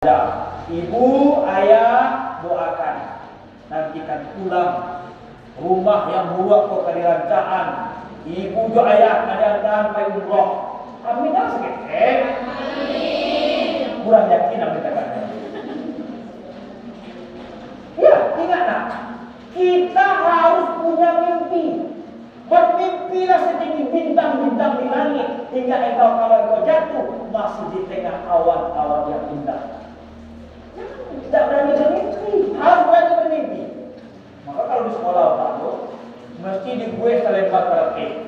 Ibu, ayah, doakan. Nantikan pulang rumah yang buruk kok kedirancaan. Ibu jo ayah kadang-kadang pai umroh. Amin dah sikit. Amin. Kurang yakin apa kata. Ya, ingatlah. Kita harus punya mimpi. Bermimpilah setinggi bintang-bintang di langit, hingga engkau kalau engkau jatuh masih di tengah awan-awan yang indah. Tidak berani bermimpi, harus berani bermimpi. Maka kalau di sekolah tahu, mesti di gue selembar karate.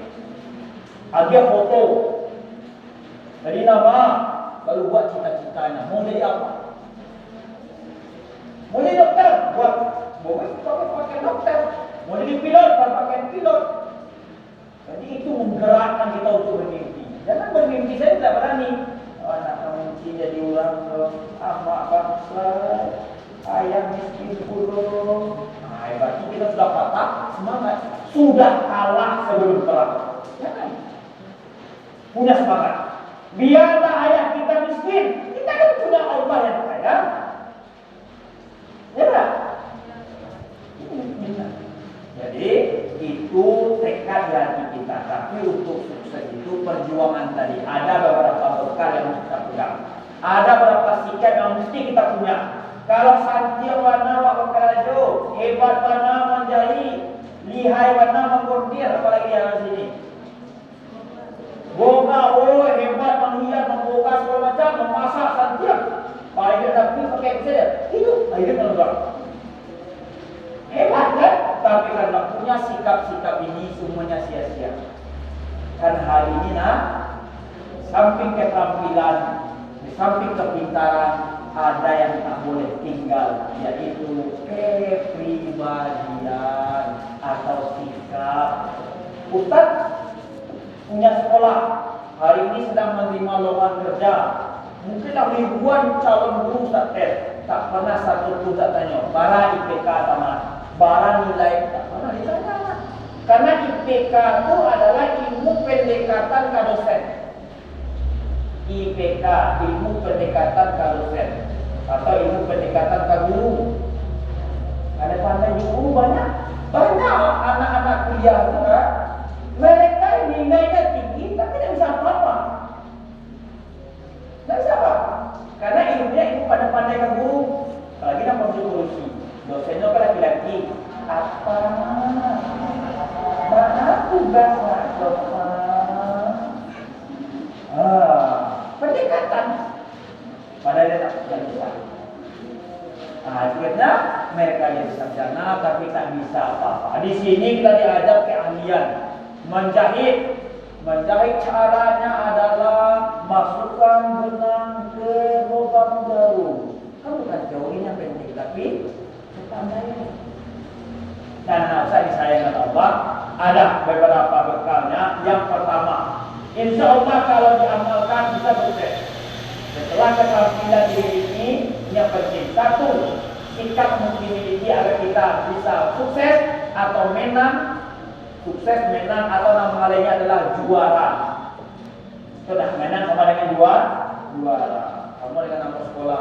Ada foto dari nama, lalu buat cita-citanya. Mau jadi apa? Mau jadi dokter, buat pakai dokter. Mau jadi pilot, pakai pilot. Jadi itu menggerakkan kita untuk bermimpi. Jangan bermimpi saya tidak berani. Anak mungkin jadi orang amak bangsa, ayah miskin puluh. Nah, berarti kita sudah patah semangat, sudah kalah sebelum perang. Jangan punya semangat. Biarlah ayah kita miskin, kita kan punya Allah yang kaya. Ya tak? Jadi itu tekad hati kita. Tapi untuk sukses itu perjuangan tadi. Ada beberapa bekal yang mesti kita pegang. Ada beberapa sikap yang mesti kita punya. Kalau santia warna wakarajo, hebat warna menjahit, lihai warna mengkordir, apalagi yang sini. Boga, hebat menghias, memboga segala macam, memasak santia. Paling tapi pakai saja. Hidup, hidup dalam hebat kan? Tapi karena punya sikap-sikap ini semuanya sia-sia. Kan hari ini samping keterampilan, di samping kepintaran, ada yang tak boleh tinggal, yaitu kepribadian atau sikap. Ustaz punya sekolah, hari ini sedang menerima lowongan kerja. Mungkinlah ribuan calon guru Ustaz tak pernah satu pun tak tanya, bara IPK sama. Barang nilai tak pernah ditanya. Karena IPK itu adalah ilmu pendekatan ke dosen. IPK, ilmu pendekatan ke dosen, atau ilmu pendekatan ke guru. Ada pandai guru banyak anak-anak kuliah juga. Mereka nilainya tinggi tapi tidak bisa apa-apa. Tidak bisa apa? Karena ilmunya itu pandai-pandai ke guru. Apalagi nak konstitusi. Dosennya kan laki-laki. Apa? Mana tugas dosen? Pendekatan. Padahal dia tak bisa. Akhirnya mereka jadi sarjana tapi tak bisa apa-apa. Di sini kita diajar keahlian menjahit. Menjahit caranya adalah masukkan benang ke lubang jarum. Kan bukan jauhnya penting tapi dan saya disayangkan Allah, ada beberapa bekalnya. Yang pertama, insya Allah kalau diamalkan bisa sukses. Setelah keterampilan diri ini, yang penting satu, sikap mesti dimiliki agar kita bisa sukses atau menang. Sukses, menang atau nama lainnya adalah juara. Sudah menang sama dengan juara. Kamu dengan nama sekolah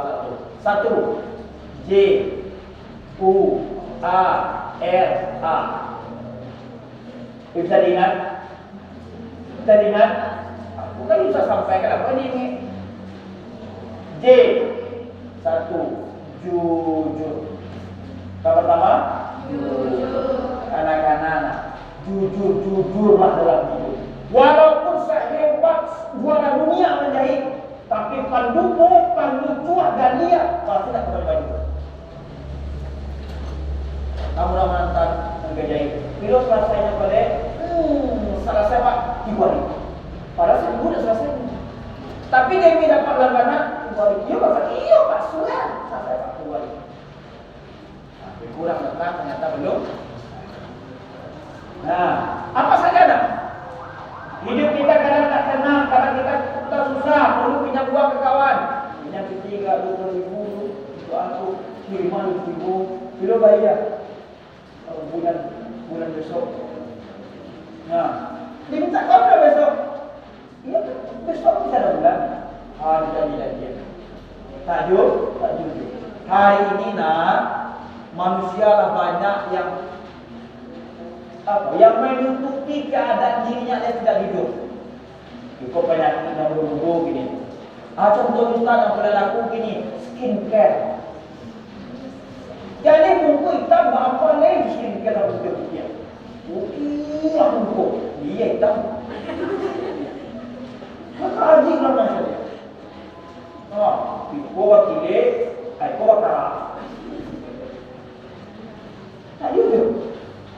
satu, J U A R A. Bisa diingat? Aku kan bisa sampaikan apa ini? J satu, jujur. Yang pertama, jujur. Anak-anak, jujurlah dalam hidup. Walaupun sehebat juara dunia menjahit, tapi pandumu, panducuah dan dia pasti tak kembali baju. Kamu dah menonton menjahit. Bila selesainya pada, selesai Pak, 3 hari. Padahal seminggu dah selesai. Tapi Demi dapat langganan 2 hari. Iya Pak, sudah selesai Pak 2 hari. Tapi kurang datang ternyata belum. Nah, apa saja dah? Hidup kita kadang tak tenang, kadang kita susah. Perlu pinjam uang ke kawan. Pinjam ketiga 20.000 untuk aku, kiriman 20.000. Bila bayar? Bulan besok. Nah, diminta kau dah besok. Iya, besok kita dah bulan. Ada janji. Tajuk hari ini manusia lah banyak yang menutupi keadaan dirinya yang tidak hidup. Cukup penyakitnya buru-buru gini. Contoh Ustaz yang pernah laku gini, skincare. Jadi muka hitam apa lagi skincare yang putih-putih. Putih lah muka, dia hitam. Maka anjing lah maksudnya. Kau wakilnya, kau wakara. Tak juga.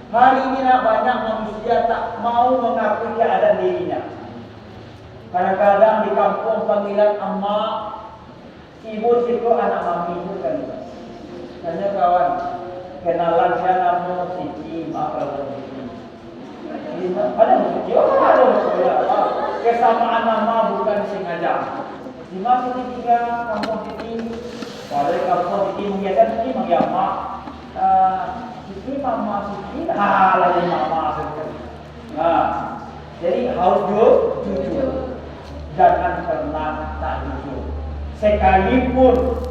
Hari ini banyak manusia tak mau mengakui keadaan dirinya. Kadang-kadang di kampung panggilan emak, ibu situ anak mami itu kan. Hanya kawan, kenalan saya nama Siti, maaf kalau Siti. Ada Siti, ada maksudnya. Kesamaan nama bukan sengaja. Di mana Siti tiga, kampung Siti. Kalau kampung Siti mengiakan Siti mengiak mak. Siti mama Siti, lagi mama Siti. Jadi harus jujur. Jangan pernah tak jujur. Sekalipun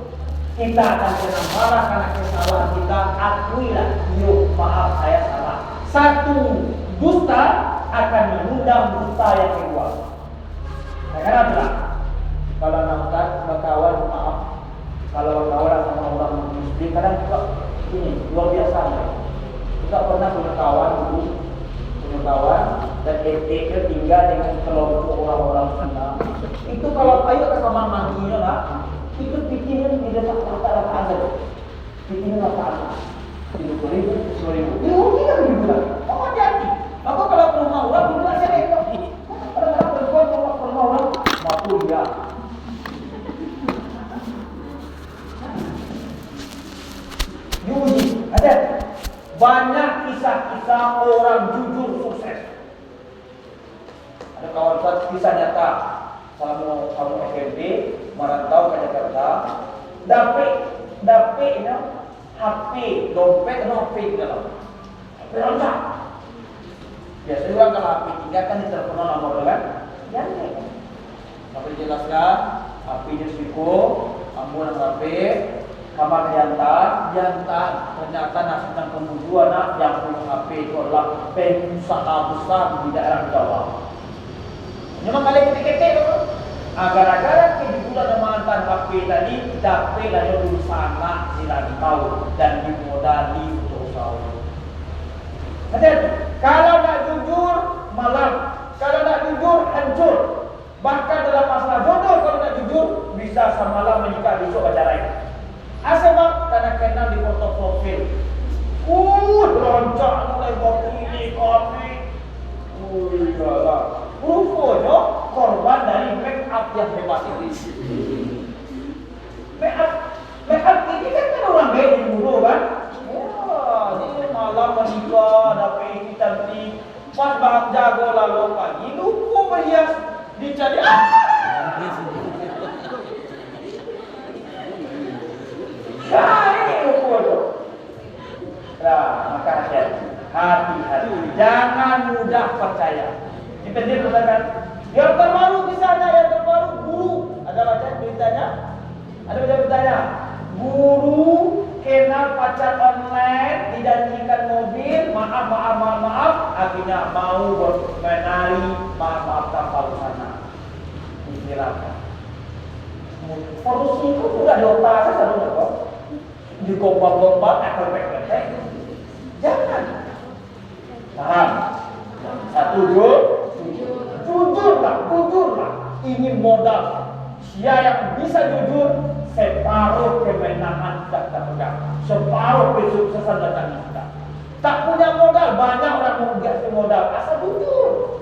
kita akan kena marah karena kesalahan kita, akuilah, yuk maaf saya salah. Satu dusta akan mengundang dusta yang kedua. Karena apa? Kalau nak berkawan maaf, kalau berkawan sama orang Muslim kadang juga ini luar biasa. Kita pernah punya kawan dulu, dan dia tinggal dengan kelompok orang-orang sana. Itu kalau ayo ke kamar mandinya lah, itu pikiran tidak rata-rata ada. Pikiran rata-rata. 10.000, 10.000. Dia mungkin kan dibilang, hati-hati. Maka kalau ke rumah orang, dibilang saya itu. Kadang-kadang perempuan kalau ke rumah orang, mampu dia. Diuji, ada banyak kisah-kisah orang jujur sukses. Ada kawan saya kisah nyata, kamu SMP merantau ke Jakarta, dapat HP, dompet HP dalam. HP rancak. Biasanya orang kalau HP 3 kan ditelepon nomor kan? Jangan. Sampai dijelaskan, HP-nya Siko, ambulan HP. Kamar jantan, ternyata nasibkan pembunuhan yang punya HP itu adalah pengusaha besar di daerah Jawa. Memang kali ketik-ketik tu. Gara-gara kejujuran dan mantan HP tadi, dapat lah dulu sana dirantau dan dimodali untuk usaha. Kalau nak jujur malam, kalau nak jujur hancur. Bahkan dalam masalah jodoh kalau nak jujur bisa semalam menikah besok bercerai. Asal karena kenal di foto profil. Loncak mulai kopi. Iyalah. Rupanya korban dari make up yang hebat ini. Make up ini kan orang gaya dulu kan? Ya, ini malam menikah, dapat ini cantik. Pas bahas jago lalu pagi, lupa berhias dicari. Ini ukur tu. Maka hati-hati. Jangan mudah percaya. Ini penting kan? Yang terbaru misalnya, yang terbaru guru. Ada baca beritanya? Ada baca beritanya? Guru kenal pacar online, dijanjikan mobil, maaf, akhirnya mau menari maaf tanpa busana. Istirahat. Solusi itu sudah di otak saya selalu kok. Digombal-gombal, ekor-ekor. Jangan. Paham? Satu jujurlah. Ini modal. Dia yang bisa jujur, separuh kemenangan tidak terpegang, separuh kesuksesan datang kita. Tak punya modal, banyak orang mengganti modal. Asal jujur.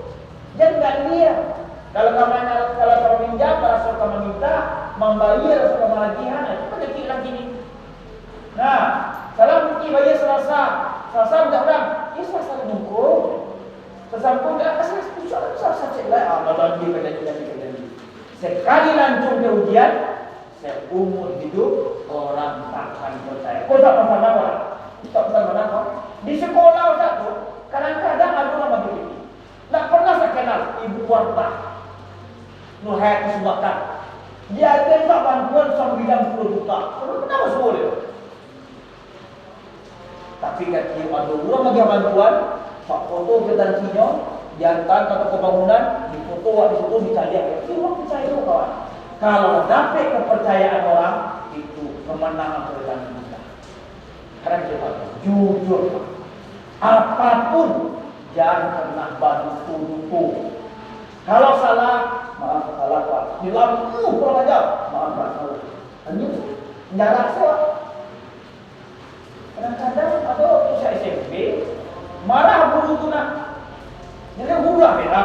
Jangan lihat. Kalau kamu minjam, kalau kamu minta, membayar atau kemahajian, itu penyakit lagi ni. Nah, salah bukti bayar Selasa minta orang, Selasa dukung. Sesampun dah Selasa cek lah, janji. Sekali lancung ke ujian, seumur hidup orang takkan percaya. Kau tak pernah orang? Tak pernah kau? Di sekolah satu, kadang-kadang ada nama begitu. Tak pernah saya kenal ibu warta Nurhayati Subakar. Dia minta bantuan 90 juta. Kenapa boleh? Tapi kan dia ada orang lagi bantuan, pak foto ketansinya, jantan atau pembangunan, di foto di situ dicari. Itu orang percaya kawan. Kalau dapat kepercayaan orang, itu kemenangan perjalanan kita. Karena kita jujur, apapun jangan pernah bantu. Kalau salah, maaf salah pak. Bilang, kurang ajar, maaf salah. Hanya jarak saya. Kadang-kadang ada usia SMP marah guru tu nak. Jadi guru lah beda.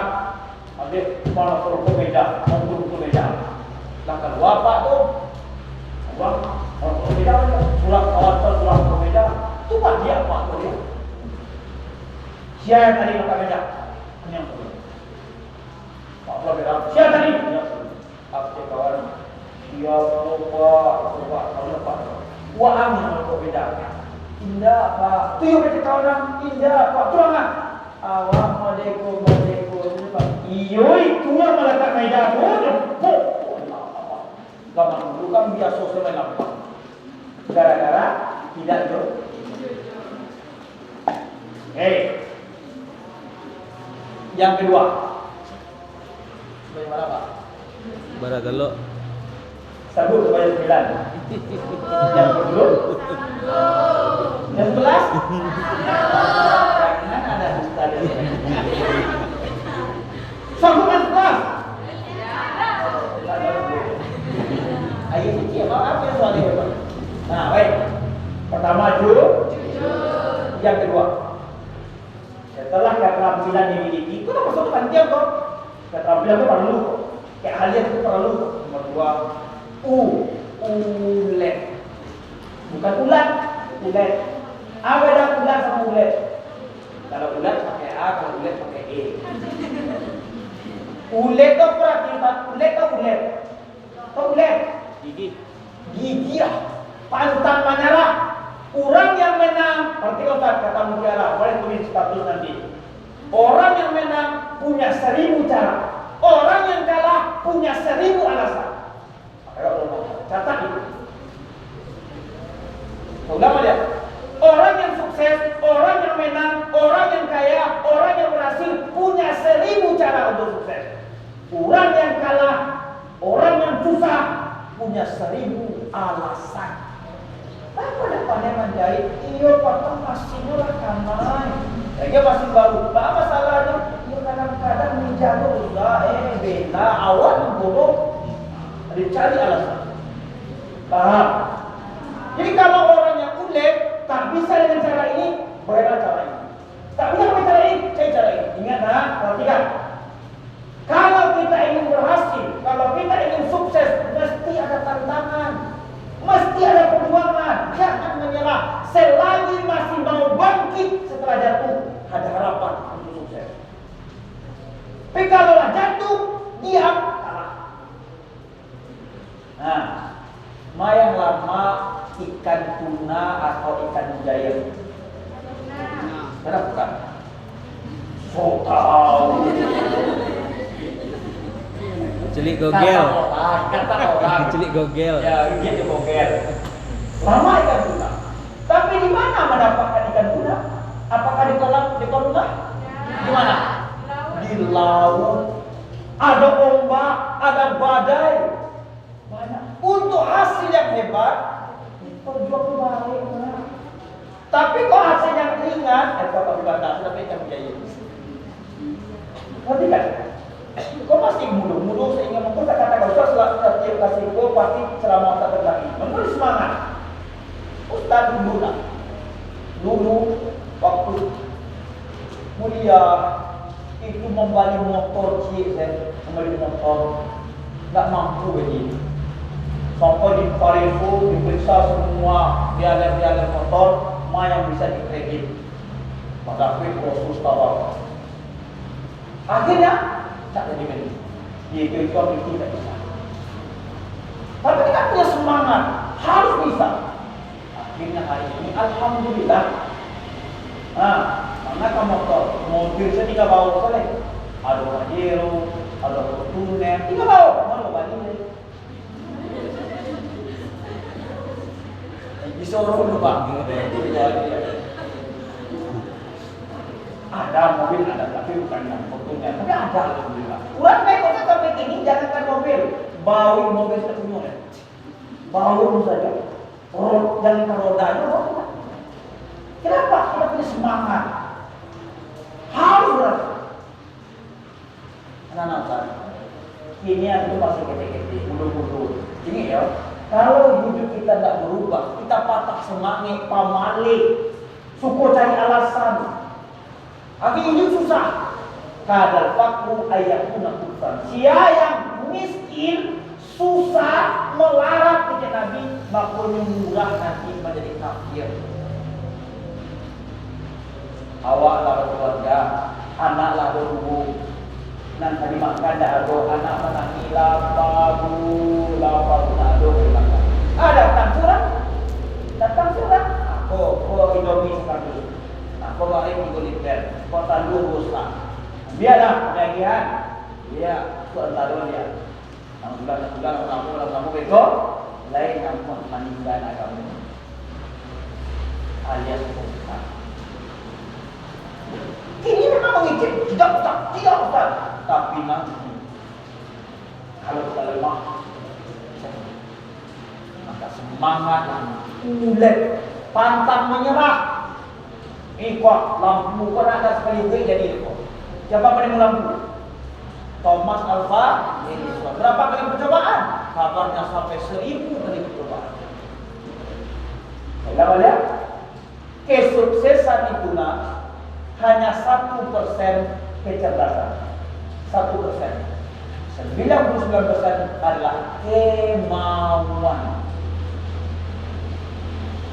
Adik malah perlu beda, guru tu beda. Langkah dua apa tu? Dua, orang beda. Surat kawan surat berbeda. Tu pak dia apa tu dia? Siapa tadi langkah beda? Yang tu. Pak beda. Siapa tadi? Apa kawan? Dia lupa kalau lupa. Uang yang berbeda. Indah pak, tu yang kita kawan indah pak, tuang ah. Awak modeko pak. Iyoi, tu yang melekat meja tu. Zaman dulu kan biasa selain apa? Gara-gara tidak tu. Yang kedua, bagaimana pak? Barat telok. Sabut sebanyak 9. Yang kedua. Yang 11? Jangan ada ustaz. Sanggup yang 11? Ayo sikit, apa yang soal ini? Nah, baik. Pertama, jujur. Yang kedua, setelah keterampilan dimiliki, itu nama satu panjang kok. Keterampilan itu perlu. Keahlian itu perlu. Nomor 2, ulet. Bukan ulat, ulet. Apa dah ulat sama ulet? Kalau ulat pakai A, kalau ulet pakai E. Ulet tu perhatian, ulet tu ulet. Tu ulet. Gigi lah. Pantang menyerah. Orang yang menang, berarti Ustaz kata Mutiara, boleh tulis status nanti. Orang yang menang punya 1000 cara. Orang yang kalah punya 1000 alasan. Catat itu. Ulama dia. Orang yang sukses, orang yang menang, orang yang kaya, orang yang berhasil punya 1000 cara untuk sukses. Orang yang kalah, orang yang susah punya 1000 alasan. Apa dah pandai menjahit? Iyo patah masih murah kamai. Dia masih baru. Apa masalahnya? Iyo kadang-kadang menjauh beda awal bodoh. Dicari alasan. Paham? Jadi kalau orang yang ulet tak bisa dengan cara ini, bagaimana cara ini? Tak bisa dengan cara ini, saya cara ini. Ingat nak, perhatikan. Kalau kita ingin berhasil, kalau kita ingin sukses, mesti ada tantangan, mesti ada perjuangan. Jangan menyerah. Selagi masih mau bangkit setelah jatuh, ada harapan untuk sukses. Tapi kalau jatuh, diam, kalah. Nah, yang lama ikan tuna atau ikan mujair? Kenapa bukan? So tahu. Celik gogel. Kata orang. Celik gogel. Ya, gitu gogel. Lama ikan tuna. Tapi di mana mendapatkan ikan tuna? Apakah di kolam tuna? Di mana? Di laut. Ada ombak, ada badai. Banyak. Untuk hasil yang hebat, perjuangan balik. Tapi kalau hasil yang ringan, kalau dibatasi tapi ikan biaya. Ngerti kan? Kau masih muda sehingga mungkin kata-kata Ustaz setiap kasih kau pasti selama tak terlagi. Memberi semangat. Ustaz dulu waktu mulia itu membeli motor membeli motor nggak mampu begini. Sampai di Parifu diperiksa semua biaya motor, mana yang bisa dikredit. Maka proses tawar. Akhirnya tak jadi beli. Dia itu tidak bisa. Tapi kita punya semangat, harus bisa. Akhirnya hari ini, alhamdulillah. Nah, karena motor, mobil saya 3 bawa sekali. Ada Pajero, ada Fortuner, 3 bawa. Mana balik? Disuruh berubah. Ada mobil ada, tapi bukan yang fotonya. Tapi ada alhamdulillah. Orang naik mobil sampai ini jangankan mobil, bau mobil terpenuh ya. Bau saja. Oh, jangan roda itu. Kenapa? Kita punya semangat. Harus berasa. Anak-anak, ini itu masih kecil-kecil, bulu-bulu. Ini ya, kalau hidup kita tidak berubah, kita patah semangat, pamalik, suku cari alasan. Akhirnya hidup susah. Kadal fakru ayatuna kufran. Siapa yang miskin, susah, melarat kepada Nabi, makulnya murah nanti menjadi kafir. Awaklah berkeluarga, anaklah berhubung. Nanti dimakan dah ada anak menangila babu nak ada dimakan. Datang surat. Aku Indomie sekarang. Aku balik minggu liter. Kau tandu rusak. Biarlah bagian. Dia antara dia. Bulan kamu bego. Lain kamu meninggal kamu. Alias rusak. Ini memang mengicip. Tidak Ustaz. Tapi nanti kalau kita lemah, maka semangat ulet, pantang menyerah. Kok lampu kau nak sekali beri jadi kok. Siapa paling lampu? Thomas Alva Edison. Berapa kali percobaan? Kabarnya sampai 1000 kali percobaan. Kalau lihat kesuksesan itu hanya 1% kecerdasan. 1%. 99% adalah kemauan.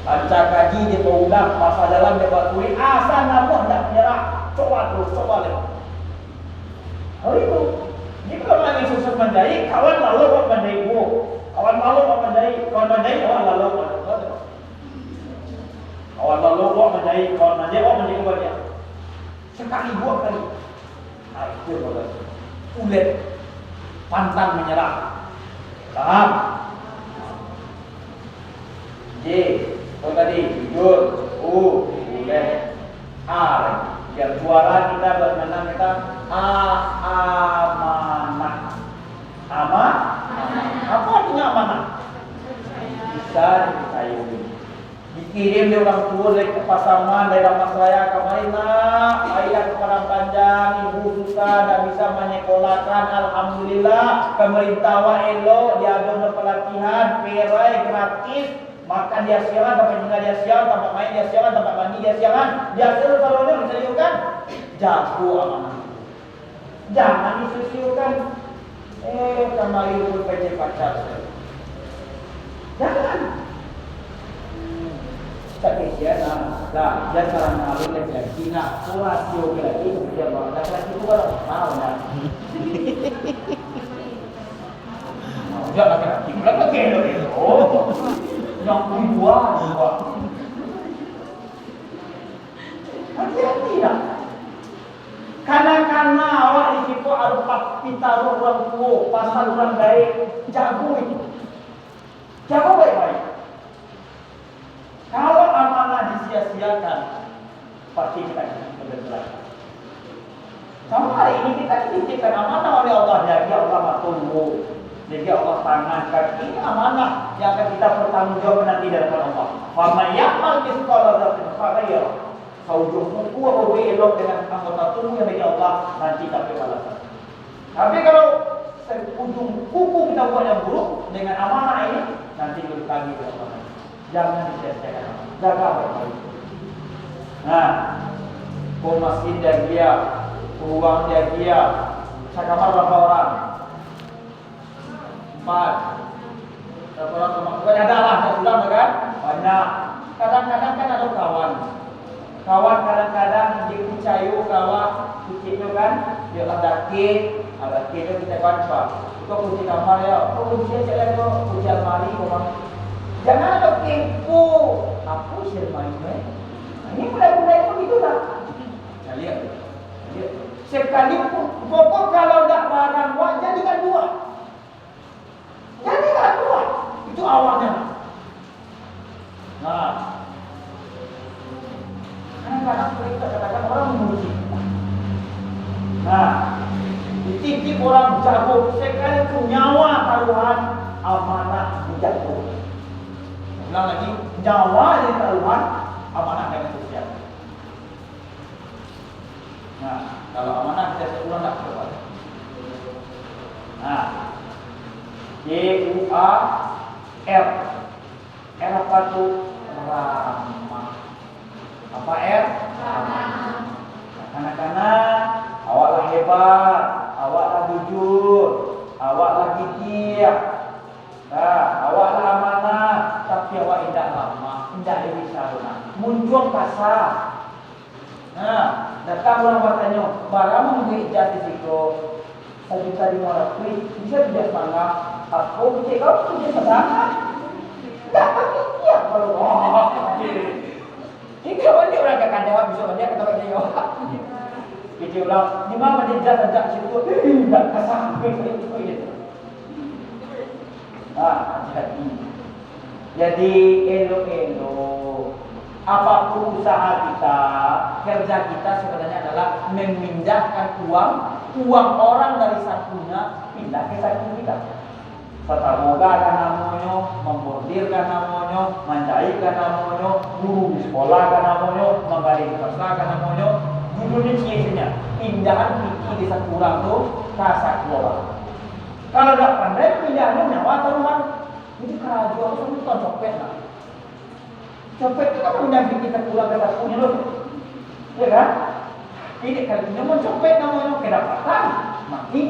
Baca kaji dia berulang, masa dalam dia buat tulis, asal namun tidak menyerah. Coba lagi. Hari itu, jika orang yang sukses mandai, kawan lalu buat mandai bu. Kawan lalu buat mandai, kawan mandai, kawan lalu buat mandai. Kawan lalu buat mandai, kawan mandai buat dia. Sekali buat kali. Itu bagus. Ulet, pantang menyerah. Paham? J, kalau tadi jujur, ulet, R. Biar suara kita bermenang kita amanah. Apa artinya amanah? Bisa dipercayai. Dikirim dari orang tua dari ke pasangan dari rumah saya kemarin ayah kepada panjang ibu susah tidak bisa menyekolahkan. Alhamdulillah pemerintah elo diadakan pelatihan perai gratis, makan dia siaran, tempat tinggal dia siaran, tempat main dia siaran, tempat mandi dia siaran, dia selalu disediakan. Jago amanah, jangan disusiukan. Kemarin pun PC pacar saya, jangan. Tapi dia dia sekarang malu lagi nak rasio lagi dia bawa lagi itu kalau mau nak. Jangan lagi berapa kilo itu? Yang dua. Hati-hati lah. Karena awak di situ ada pitaruh orang tua, pasal orang baik, jago itu, jago baik-baik. Kalau amanah disia-siakan, pasti kita bergerak. Sama hari ini kita dititipkan amanah oleh Allah, jadi Allah tunggu, jadi Allah tangankan ini amanah yang akan kita bertanggungjawab nanti dalam Allah. Faman ya'mal mithqala dzarratin khairan, saujung buku atau elok dengan anggota tubuh yang dari Allah nanti dapat balasan. Tapi kalau ujung kuku kita buat yang buruk dengan amanah ini nanti bertagih oleh Allah. Jangan disia-siakan, jaga baik-baik. Nah, pun masjid dia, ruang dia, sekamar berapa orang? 4. Berapa orang teman? Ada lah, sudah kan? Banyak. Kadang-kadang kan ada kawan kadang-kadang dia percaya kawan kita kan dia ada kek itu kita kawan apa? Itu kunci kamar ya, kunci aja lah kunci almari orang. Jangan ada kepo. Apa sih main? Ini mulai pun itu lah. Lihat. Sekalipun pokok kalau tak barang wak jadikan dua. Itu awalnya. Nah, kadang-kadang kita katakan orang memuji. Nah, dititip orang jago sekalipun nyawa taruhan amanah dijatuh. Ulang lagi, nyawa jadi taruhan amanah dengan sosial. Nah, kalau amanah kita seulang tak coba. Nah, D-U-A-R. R apa tuh? Ramah. Apa R? Ramah. Anak-anak, awaklah hebat, awaklah jujur, awaklah gigih. Nah, awaklah amanah, tapi awak tidak lama, tidak bisa. Muncul kasar. Nah, datang orang bertanya, barang mengambil ijazah di situ. Saya di muara kuih, bisa tidak sangat. Aku cek kau tidak sangat. Tak pakai dia kalau ini kawan dia orang akan jawab, bisa dia kata dia jawab. Dia ulang, di mana dia jatuh situ? Tak kasar. Hati-hati. Jadi elok-elok. Apapun usaha kita, kerja kita sebenarnya adalah memindahkan uang orang dari satunya pindah ke satu kita. Setaboga kan namanya, membordirkan namanya, menjahitkan namanya, guru di sekolah kan namanya, menggali kerja kan namanya. Judulnya ciesinya, pindahan fikih di satu orang tu kasar keluar. Kalau tak pandai pindahannya nyawa taruhan. Ini kerajaan itu bukan copet lah. Copet itu kan pindah fikih kita pulang ke satunya loh, ya kan? Ini kalau punya mencopet namanya kedapatan mati.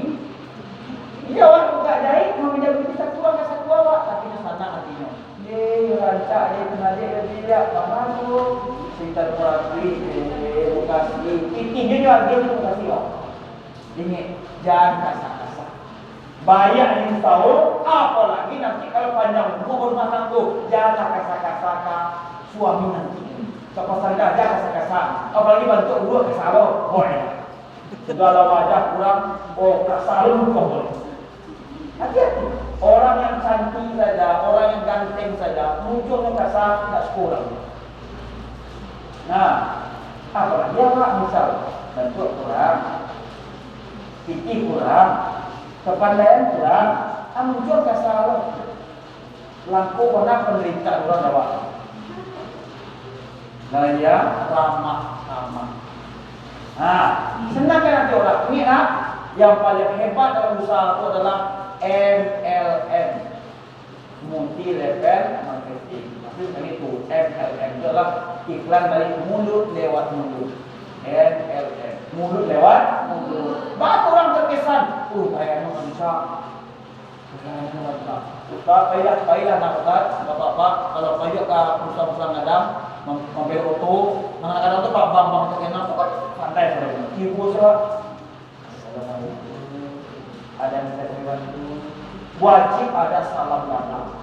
Iya awak buka jahit, mau pindah fikih kita pulang ke satu awak, tapi sana hatinya. Rancak dia kena dia tidak masuk. Kita terapi, edukasi, intinya juga dia edukasi lah. Ingat, jangan kasar-kasar. Banyak yang tahu, apalagi nanti kalau panjang umur rumah tangga, jangan kasar-kasar suami nanti. Kalau sadar jangan kasar-kasar, apalagi bantu dua kasar boleh. Segala wajah kurang, kasar boleh. Hati-hati. Orang yang cantik saja, orang yang ganteng saja, munculnya kasar tak sekurang. Nah, apalagi apa misal bentuk kurang, fikih kurang, kepandaian kurang, muncul kasar. Lampu warna penderita orang Jawa. Nah dia ramah. Nah, senang kan nanti orang ini yang paling hebat dalam usaha itu adalah MLM, multi level marketing. Maksudnya itu MLM itu adalah iklan dari mulut lewat mulut. MLM, mulut lewat mulut. Banyak orang terkesan, kayaknya bisa. Ustaz, baiklah nak Ustaz, bapak-bapak, kalau payah ke perusahaan-perusahaan ngadam, membeli auto, kadang-kadang tu bang-bang terkenal tu kan pandai saja. Ibu saya, Assalamualaikum, ada yang saya bantu. Wajib ada salam datang.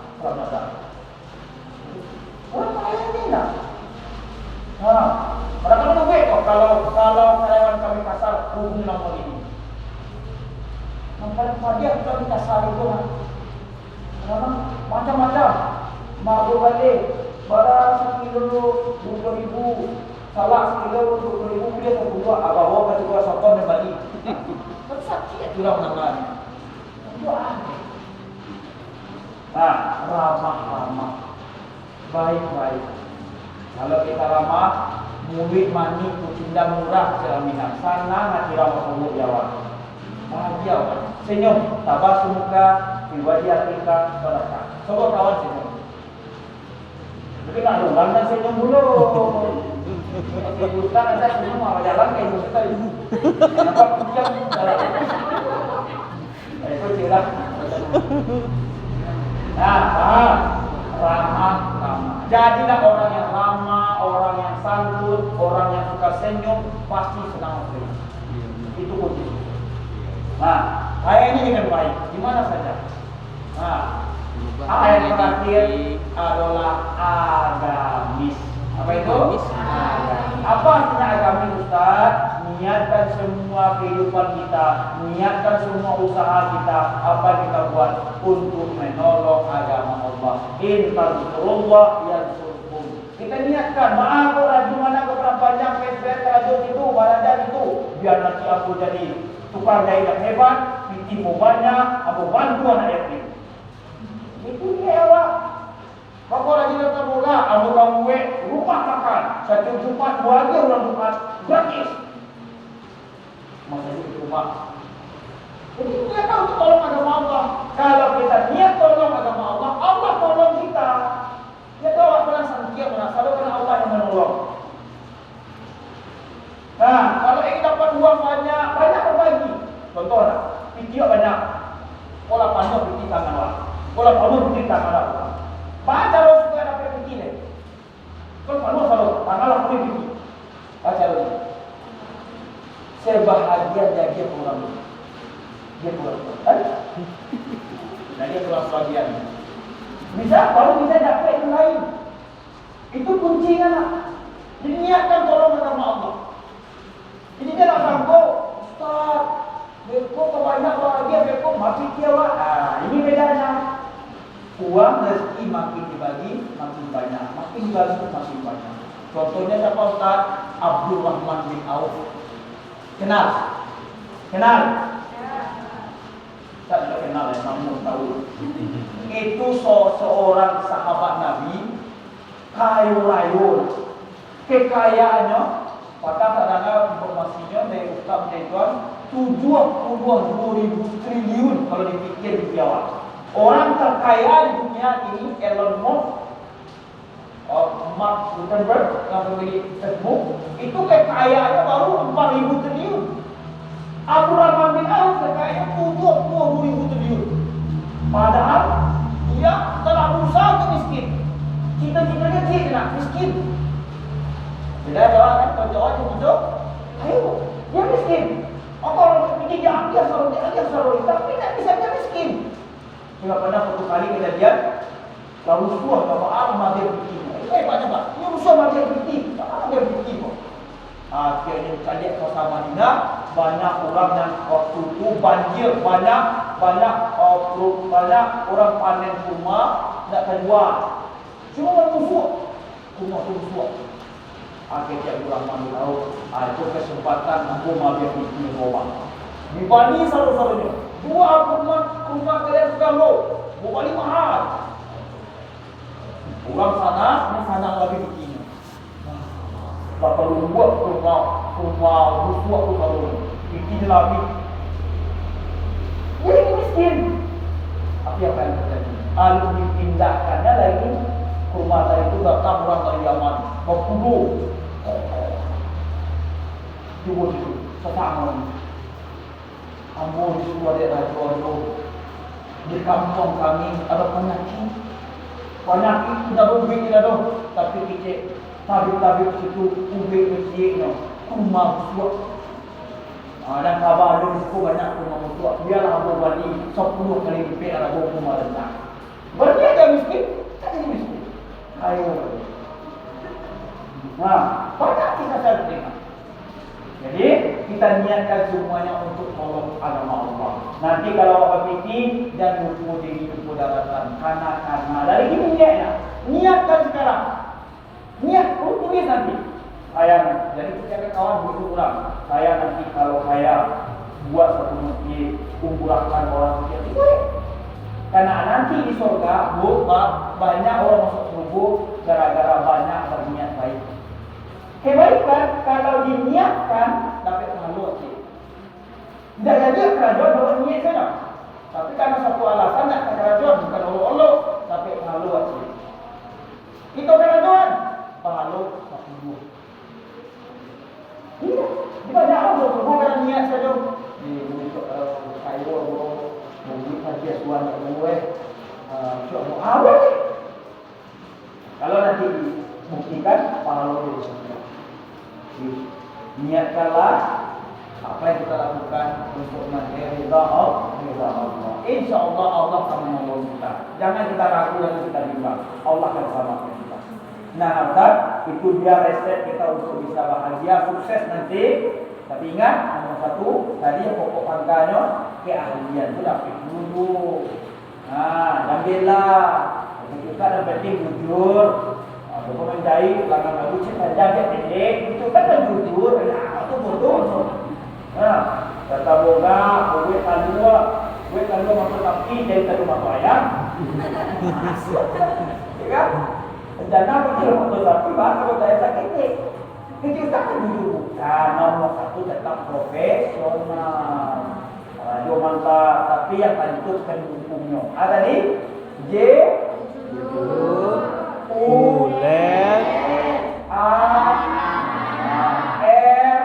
Orang kaya ni nak. Kadang-kadang tu baik kalau karyawan kami kasar hubungi nombor ini. Nampak dia kita minta sari tu kan. Macam-macam. Mabuk balik. Barang sekilo 20,000. Salah sekilo 20,000. Dia tak buat abah-abah kasih buat sokong dan balik. Tapi sakit tu lah menangan. Buat. Ramah. Baik-baik. Kalau kita ramah, murid manik kucinda murah ceraminan. Sana hati ramah mulut jawab. Bahagia kan? Senyum, tabas muka, wajah kita berkah. Coba kawan senyum. Tapi nak doang dan senyum dulu. Bukan ada senyum malah jalan kayak gitu tadi. Nampak kucing jalan. Itu jelas. Ramah. Jadilah orang yang ramah, orang yang santun, orang yang suka senyum, pasti senang hati. Itu kunci. Ayatnya dengan baik, di mana saja. Ayat terakhir adalah agamis. Apa itu? Apa artinya agamis, Ustaz? Niatkan semua kehidupan kita, niatkan semua usaha kita, apa yang kita buat untuk menolong agama Allah. In tansurullah yansurkum Kita niatkan, maaf kok raju mana kau berapa banyak PSBR raju itu, baladan itu, biar nanti aku jadi tukang jahit yang hebat, pitimu banyak, aku bantu anak yatim. Itu dia awak. Kau lagi datang mula, aku kamu rumah makan, satu Jumat dua hari orang Jumat gratis. Masa itu rumah. Jadi niatkan untuk tolong agama Allah. Kalau kita niat tolong agama Allah, Allah tolong kita. Ya tahu apa yang santia selalu karena Allah yang menolong. Nah, kalau ingin dapat uang banyak berbagi. Contohnya, video banyak. Pola panjang bikin tangan lah. Pola panjang bikin tangan lah. Baca lo suka dapat bikin ni. Kalau panjang selalu tangan lah boleh bikin. Baca lo. Sebahagia dia pulang. Dia pulang. Nah dia pulang sebagian. Bisa, baru bisa dapat yang lain. Itu kuncinya nak. Jadi niatkan tolong agama Allah. Jadi dia nak sanggup, Ustaz, beko kebanyak bahagia, beko mati kiamat. Ini bedanya. Uang rezeki makin dibagi, makin banyak. Makin dibagi, makin banyak. Contohnya siapa Ustaz? Abdul Rahman bin Auf. Kenal? Kenal? Ustaz tidak kenal ya, namun tahu. Itu seorang sahabat Nabi, kaya raya, kekayaannya, pada kadang-kadang informasinya dari Ustaz Jaituan 72 triliun kalau dipikir di awal. Orang terkaya di dunia ini Elon Musk, Mark Zuckerberg yang memiliki Facebook, itu kekayaannya baru 4.000 triliun. Abu Rahman bin Auf kekayaannya 70.000 triliun. Padahal dia telah berusaha untuk miskin. Cita-citanya dia nak miskin. Bila jawab kan, kalau jawab itu betul, ayo, dia miskin. Orang ini dia selalu, tapi tak bisa dia miskin. Tidak pernah satu kali kejadian, lalu rusuh sama arma dia bikin. Banyak pak, ini rusuh sama dia bikin. Apa dia bikin kok? Akhirnya kita lihat kota Madinah, banyak orang yang waktu itu banjir, banyak orang panen kurma nak keluar. Cuma bermusuh, kurma bermusuh. Akhirnya orang Madinah itu kesempatan kurma dia bikin bawah. Di Bali selalu-selalunya, dua kurma kalian sudah mau, Bali mahal. Orang sana lagi bikin. Kalau buat kurma busuk tu kalau bikin lagi, jadi miskin. Apa yang akan terjadi? Lalu dipindahkannya lagi kurma tadi itu datang orang dari Yaman, berpuluh. Cuba itu sesama. Ambo di sebuah daerah Jodoh di kampung kami ada penyakit sudah berbeda dah, tapi kita tabib situ ubek masjid no kurma busuk. Dan kabar ada itu banyak kurma busuk. Biarlah Abu Wali 10 kali lebih ada kurma rendah. Berarti ada miskin, tak ada miskin. Ayo. Nah, banyak kita terima. Jadi kita niatkan semuanya untuk tolong agama Allah. Nanti kalau apa fikir dan diri itu daratan karena dari ini niatkan sekarang. Niat tulis nanti. Jadi kita kawan begitu kurang. Saya nanti kalau saya buat satu masjid, kumpulkan orang masjid. Karena nanti di surga, banyak orang masuk surga gara-gara banyak berniat baik. Kebaikan kalau diniatkan dapat pahala. Tidak jadi kerajaan bawa niat saja. Tapi karena satu alasan nak kerajaan bukan Allah dapat pahala. Itu kerajaan pahala 10. Iya, banyak orang bukan niat saja. Untuk saya mungkin saja suan gue mau awal. Kalau nanti buktikan pahala itu. Niatkanlah apa yang kita lakukan untuk nanti ridha Allah. InsyaAllah Allah akan menolong kita. Jangan kita ragu dan kita bimbang. Allah akan selamatkan kita. Nah, Ustaz, itu dia resep kita untuk bisa bahagia, sukses nanti. Tapi ingat, nomor satu, tadi yang pokok pangkalnya keahlian itu dapat dulu. Nah, ambillah. Kita yang penting jujur. Kalau menjahit langan lagu cita jaga pendek itu kan yang jujur, ya itu betul. Nah, kata boga, gue tandua masuk tapi dari tadi masuk ayam. Ya kan? Rencana betul masuk tapi bahasa saya sakit. Kita kan jujur bukan nomor satu tetap profesional. Radio mantap, tapi yang tadi itu kan hukumnya. Ada nih J Ulet A R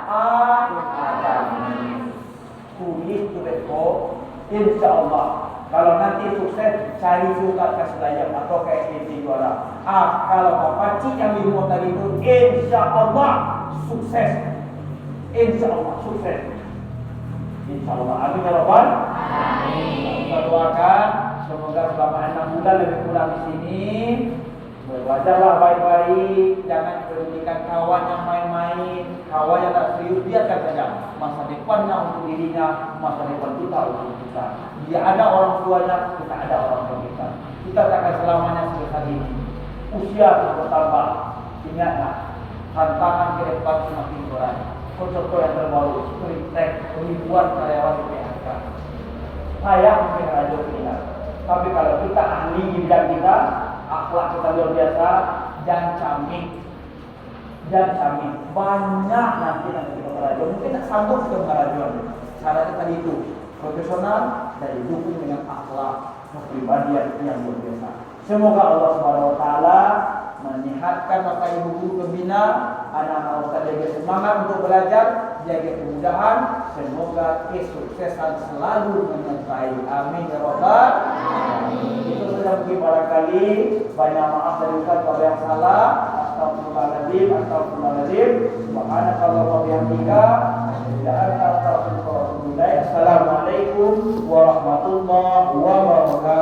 A tulis tulisku. Insya Allah kalau nanti sukses cari suka kasih belajar atau kayak ini juara. Kalau bapak cik yang lima tadi itu insya Allah sukses. Insya Allah sukses. Insya Allah. Amin ya Rabbal. Kita doakan semoga selama 6 bulan lebih kurang di sini belajarlah baik-baik, jangan pedulikan kawan yang main-main, kawan yang tak serius, biarkan saja. Masa depannya untuk dirinya, masa depan kita untuk kita. Dia ada orang tuanya, kita ada orang tua kita. Kita takkan selamanya sebesar ini. Usia terus bertambah. Ingatlah, tantangan ke depan semakin berat. Contoh yang terbaru, seperti ribuan karyawan di PHK. Saya mungkin radio kita, tapi kalau kita ahli di bidang kita, akhlak kita luar biasa, dan camik. Banyak nanti kita radio. Mungkin tak sanggup kita radio. Caranya tadi itu profesional dan didukung dengan akhlak kepribadian yang luar biasa. Semoga Allah Subhanahu Wa Taala menyehatkan bapak ibu guru pembina, anak-anak ustaz jaga semangat untuk belajar, jaga kemudahan, semoga kesuksesan selalu menyertai. Amin ya Rabbal alamin. Itu sudah mungkin barangkali banyak maaf dari ustaz kalau yang salah. Astagfirullahaladzim. Subhanakallah wa bihamdika. Assalamualaikum warahmatullahi wabarakatuh.